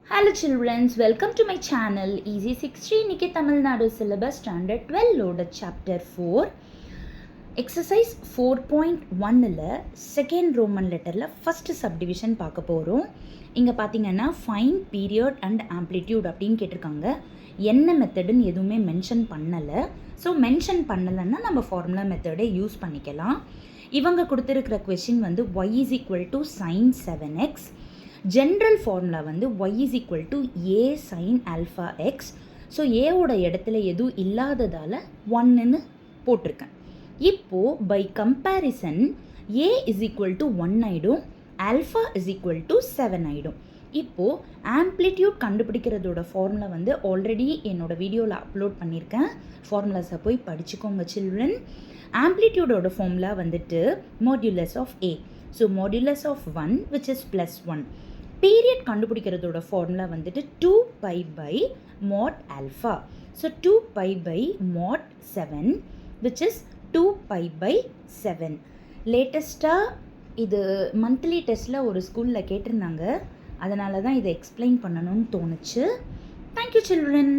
Hello children, welcome to my channel Easy 60 Niki Tamil Nadu syllabus standard 12 loaded chapter 4 exercise 4.1ல second Roman letterல first subdivision பார்க்க போகிறோம். இங்கே பார்த்தீங்கன்னா find period and amplitude அப்படின்னு கேட்டிருக்காங்க. என்ன மெத்தடுன்னு எதுவுமே மென்ஷன் பண்ணலை. ஸோ மென்ஷன் பண்ணலைன்னா நம்ம ஃபார்முலா மெத்தடை யூஸ் பண்ணிக்கலாம். இவங்க கொடுத்துருக்கிற கொஷின் வந்து y is equal to sin 7x. General formula வந்து y is equal to a sin alpha x. So ஏவோட இடத்துல எதுவும் இல்லாததால் 1ன்னு போட்டிருக்கேன். இப்போது by comparison a is equal to 1 ஆகிடும், alpha is equal to 7 ஆகிடும். இப்போது ஆம்ப்ளிடியூட் கண்டுபிடிக்கிறதோட ஃபார்முலா வந்து ஆல்ரெடி என்னோடய வீடியோவில் அப்லோட் பண்ணியிருக்கேன். ஃபார்முலாஸை போய் படிச்சுக்கோங்க சில்ட்ரன். ஆம்ப்ளிடியூடோட ஃபார்முலா வந்துட்டு modulus of a. So modulus of 1 which is +1. Period கண்டுபிடிக்கிறதோட ஃபார்முலா வந்துட்டு 2π by mod alpha. So 2π by mod 7 which is 2π by 7. லேட்டஸ்ட்டாக இது மந்த்லி டெஸ்ட்டில் ஒரு ஸ்கூலில் கேட்டிருந்தாங்க, அதனால தான் இதை எக்ஸ்பிளைன் பண்ணணும்னு தோணுச்சு. Thank you children.